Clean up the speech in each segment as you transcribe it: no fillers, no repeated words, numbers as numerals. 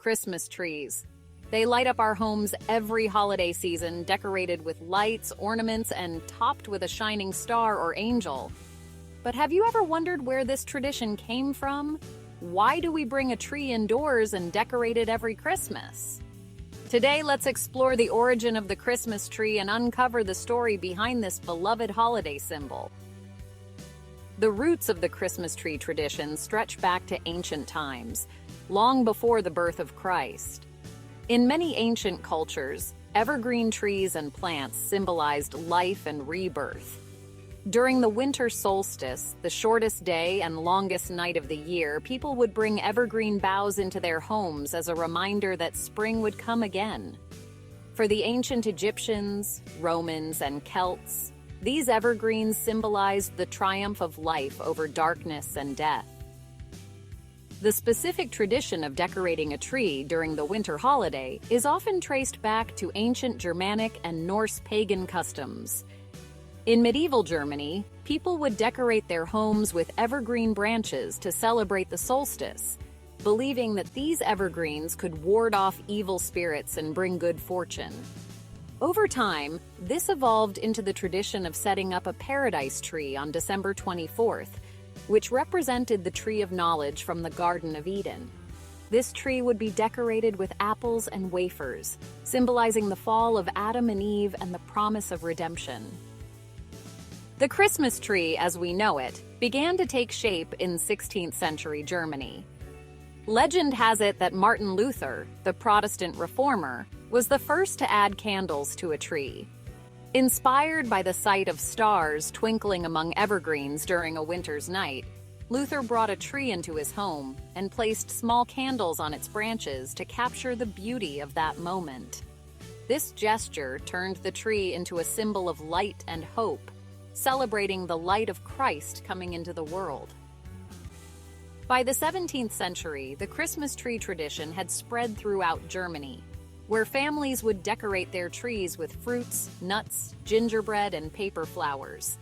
Christmas trees. They light up our homes every holiday season, decorated with lights, ornaments, and topped with a shining star or angel. But have you ever wondered where this tradition came from? Why do we bring a tree indoors and decorate it every Christmas? Today, let's explore the origin of the Christmas tree and uncover the story behind this beloved holiday symbol. The roots of the Christmas tree tradition stretch back to ancient times, long before the birth of Christ. In many ancient cultures, evergreen trees and plants symbolized life and rebirth. During the winter solstice, the shortest day and longest night of the year, people would bring evergreen boughs into their homes as a reminder that spring would come again. For the ancient Egyptians, Romans, and Celts, these evergreens symbolized the triumph of life over darkness and death. The specific tradition of decorating a tree during the winter holiday is often traced back to ancient Germanic and Norse pagan customs. In medieval Germany, people would decorate their homes with evergreen branches to celebrate the solstice, believing that these evergreens could ward off evil spirits and bring good fortune. Over time, this evolved into the tradition of setting up a paradise tree on December 24th, which represented the tree of knowledge from the Garden of Eden. This tree would be decorated with apples and wafers, symbolizing the fall of Adam and Eve and the promise of redemption. The Christmas tree, as we know it, began to take shape in 16th century Germany. Legend has it that Martin Luther, the Protestant reformer, was the first to add candles to a tree. Inspired by the sight of stars twinkling among evergreens during a winter's night, Luther brought a tree into his home and placed small candles on its branches to capture the beauty of that moment. This gesture turned the tree into a symbol of light and hope, celebrating the light of Christ coming into the world. By the 17th century, the Christmas tree tradition had spread throughout Germany, where families would decorate their trees with fruits, nuts, gingerbread, and paper flowers.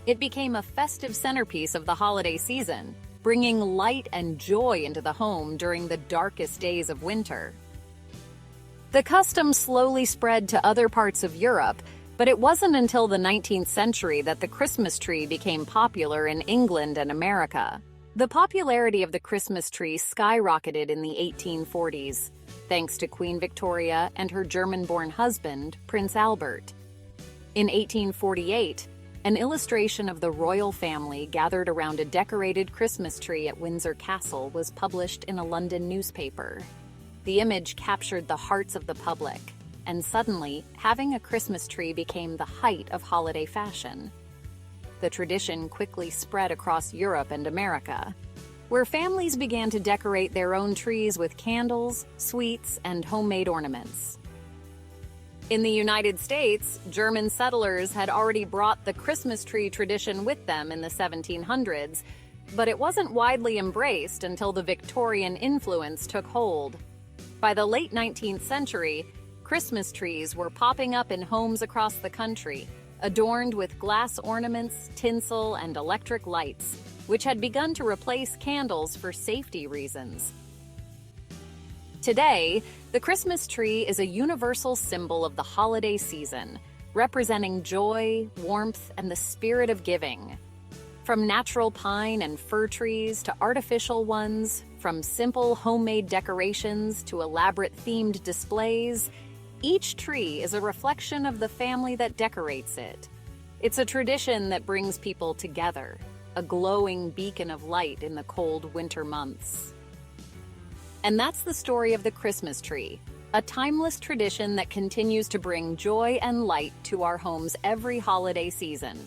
It became a festive centerpiece of the holiday season, bringing light and joy into the home during the darkest days of winter. The custom slowly spread to other parts of Europe, but it wasn't until the 19th century that the Christmas tree became popular in England and America. The popularity of the Christmas tree skyrocketed in the 1840s, thanks to Queen Victoria and her German-born husband, Prince Albert. In 1848, an illustration of the royal family gathered around a decorated Christmas tree at Windsor Castle was published in a London newspaper. The image captured the hearts of the public, and suddenly, having a Christmas tree became the height of holiday fashion. The tradition quickly spread across Europe and America, where families began to decorate their own trees with candles, sweets, and homemade ornaments. In the United States, German settlers had already brought the Christmas tree tradition with them in the 1700s, but it wasn't widely embraced until the Victorian influence took hold. By the late 19th century, Christmas trees were popping up in homes across the country, adorned with glass ornaments, tinsel, and electric lights, which had begun to replace candles for safety reasons. Today, the Christmas tree is a universal symbol of the holiday season, representing joy, warmth, and the spirit of giving. From natural pine and fir trees to artificial ones, from simple homemade decorations to elaborate themed displays, each tree is a reflection of the family that decorates it. It's a tradition that brings people together, a glowing beacon of light in the cold winter months. And that's the story of the Christmas tree, a timeless tradition that continues to bring joy and light to our homes every holiday season.